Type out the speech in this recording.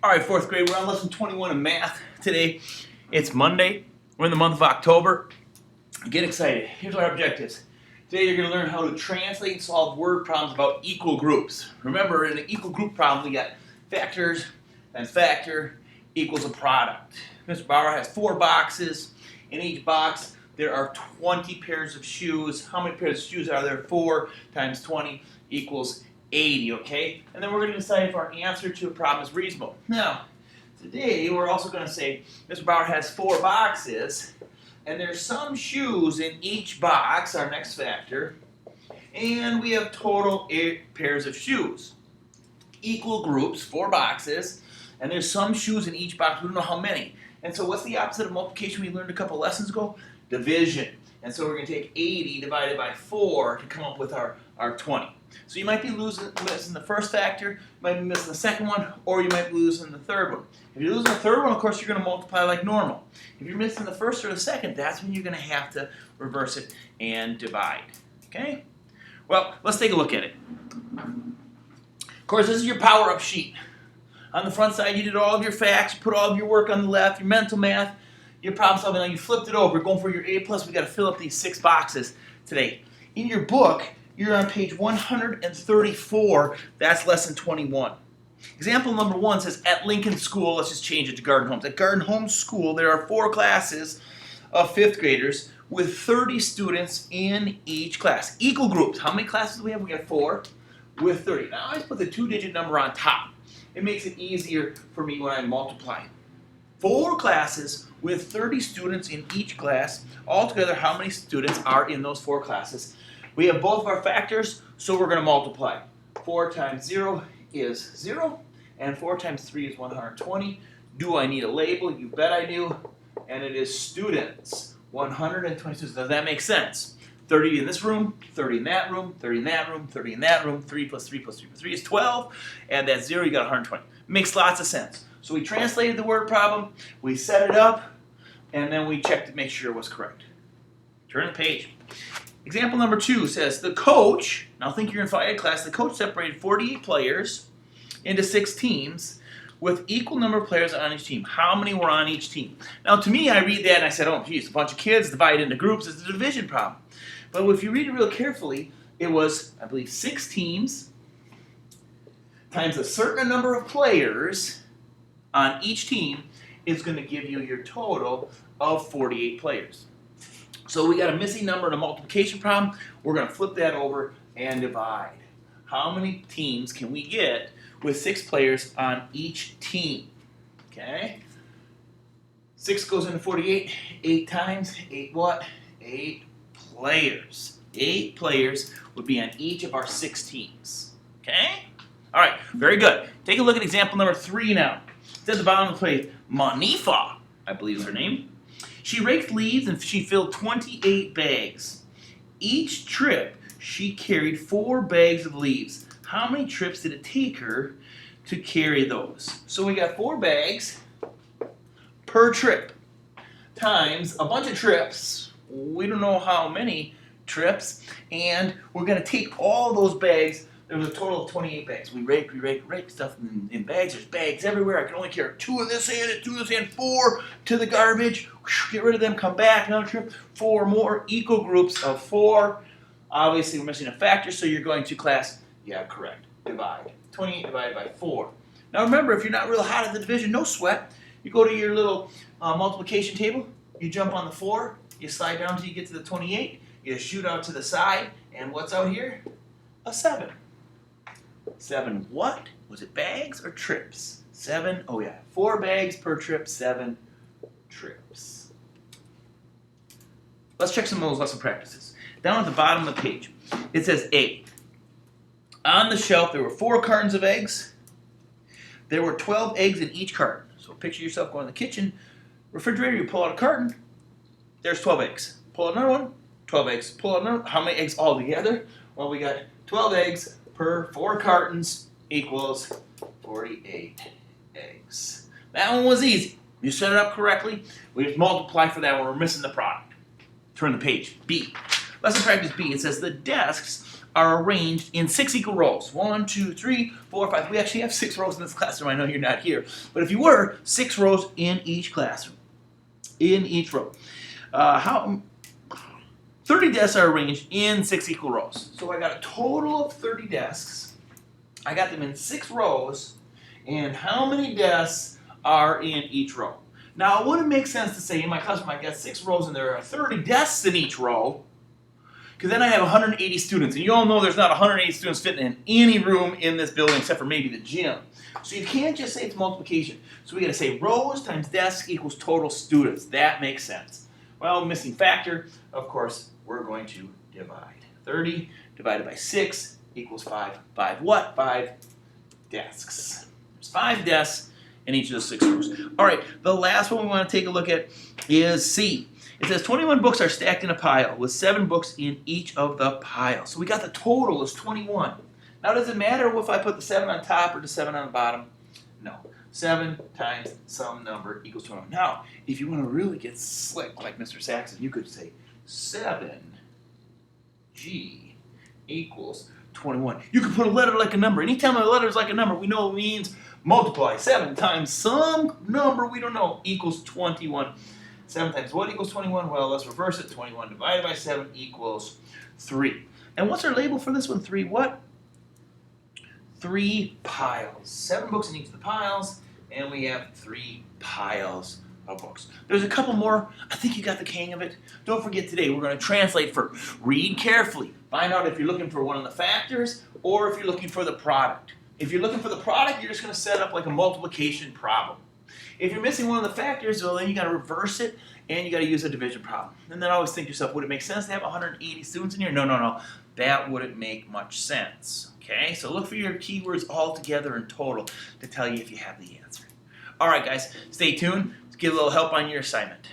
All right, fourth grade, we're on lesson 21 of math today. It's Monday. We're in the month of October. Get excited. Here's our objectives. Today you're going to learn how to translate and solve word problems about equal groups. Remember, in an equal group problem, we got factors and factor equals a product. Mr. Bauer has 4 boxes. In each box, there are 20 pairs of shoes. How many pairs of shoes are there? 4 times 20 equals 80, okay? And then we're going to decide if our answer to a problem is reasonable. Now, today we're also going to say Mr. Bauer has 4 boxes, and there's some shoes in each box, our next factor, and we have total 8 pairs of shoes. Equal groups, 4 boxes, and there's some shoes in each box. We don't know how many. And so what's the opposite of multiplication we learned a couple lessons ago? Division. And so we're going to take 80 divided by 4 to come up with our 20. So you might be missing the first factor, you might be missing the second one, or you might be losing the third one. If you're losing the third one, of course, you're going to multiply like normal. If you're missing the first or the second, that's when you're going to have to reverse it and divide. Okay? Well, let's take a look at it. Of course, this is your power-up sheet. On the front side, you did all of your facts, you put all of your work on the left, your mental math, your problem solving, now you flipped it over, going for your A+, we got to fill up these 6 boxes today. In your book, you're on page 134, that's lesson 21. Example number 1 says, at Lincoln School, let's just change it to Garden Homes. At Garden Homes School, there are 4 classes of 5th graders with 30 students in each class. Equal groups. How many classes do we have? We have 4 with 30. Now I always put the 2-digit number on top. It makes it easier for me when I multiply. 4 classes with 30 students in each class. Altogether, how many students are in those 4 classes? We have both of our factors, so we're going to multiply. 4 times 0 is 0, and 4 times 3 is 120. Do I need a label? You bet I do. And it is students. 120 students. Does that make sense? 30 in this room, 30 in that room, 30 in that room, 30 in that room, 3 plus 3 plus 3 plus 3 is 12, and that's 0, you got 120. Makes lots of sense. So we translated the word problem, we set it up, and then we checked to make sure it was correct. Turn the page. Example number 2 says, the coach, now think you're in 5 class, the coach separated 48 players into 6 teams with equal number of players on each team. How many were on each team? Now to me, I read that and I said, oh geez, a bunch of kids divided into groups, it's a division problem. But if you read it real carefully, it was, I believe, 6 teams times a certain number of players on each team is going to give you your total of 48 players. So we got a missing number in a multiplication problem. We're going to flip that over and divide. How many teams can we get with 6 players on each team? Okay. 6 goes into 48. 8 times 8 what? 8 players. 8 players would be on each of our 6 teams. Okay? All right, very good. Take a look at example number 3 now. It's at the bottom of the page. Manifa, I believe is her name. She raked leaves and she filled 28 bags. Each trip, she carried 4 bags of leaves. How many trips did it take her to carry those? So we got 4 bags per trip times a bunch of trips. We don't know how many trips, and we're going to take all those bags. There was a total of 28 bags. We rake stuff in bags. There's bags everywhere. I can only carry 2 of this end, 2 of this end, 4 to the garbage. Get rid of them, come back, another trip. 4 more equal groups of 4. Obviously, we're missing a factor, so you're going to class, yeah, correct, divide. 28 divided by 4. Now remember, if you're not real hot at the division, no sweat. You go to your little multiplication table. You jump on the 4. You slide down until you get to the 28. You shoot out to the side, and what's out here? A 7. 7 what? Was it bags or trips? 7, oh yeah, 4 bags per trip, 7 trips. Let's check some of those lesson practices. Down at the bottom of the page, it says A. On the shelf, there were 4 cartons of eggs. There were 12 eggs in each carton. So picture yourself going to the kitchen, refrigerator, you pull out a carton, there's 12 eggs. Pull out another one, 12 eggs. Pull out another one, how many eggs all together? Well, we got 12 eggs per 4 cartons equals 48 eggs. That one was easy. You set it up correctly. We just multiply for that when we're missing the product. Turn the page. B. Lesson practice B. It says the desks are arranged in 6 equal rows. 1, 2, 3, 4, 5. We actually have 6 rows in this classroom. I know you're not here. But if you were, 6 rows in each classroom. In each row. 30 desks are arranged in 6 equal rows. So I got a total of 30 desks. I got them in 6 rows. And how many desks are in each row? Now, it wouldn't make sense to say in my classroom I got 6 rows and there are 30 desks in each row, because then I have 180 students. And you all know there's not 180 students fitting in any room in this building except for maybe the gym. So you can't just say it's multiplication. So we got to say rows times desks equals total students. That makes sense. Well, missing factor, of course, we're going to divide. 30 divided by 6 equals 5. 5 what? 5 desks. There's 5 desks in each of the 6 rows. All right, the last one we want to take a look at is C. It says 21 books are stacked in a pile with 7 books in each of the piles. So we got the total is 21. Now, does it matter if I put the 7 on top or the 7 on the bottom? No. 7 times some number equals 21. Now, if you want to really get slick like Mr. Saxon, you could say 7G equals 21. You could put a letter like a number. Anytime a letter is like a number, we know it means multiply. 7 times some number we don't know equals 21. 7 times what equals 21? Well, let's reverse it. 21 divided by 7 equals 3. And what's our label for this one? 3 what? 3 piles. 7 books in each of the piles, and we have 3 piles of books. There's a couple more. I think you got the hang of it. Don't forget today we're going to translate for read carefully. Find out if you're looking for one of the factors or if you're looking for the product. If you're looking for the product, you're just going to set up like a multiplication problem. If you're missing one of the factors, well, then you got to reverse it and you got to use a division problem. And then always think to yourself, would it make sense to have 180 students in here? No. That wouldn't make much sense. Okay, so look for your keywords all together in total to tell you if you have the answer. All right, guys, stay tuned. Let's get a little help on your assignment.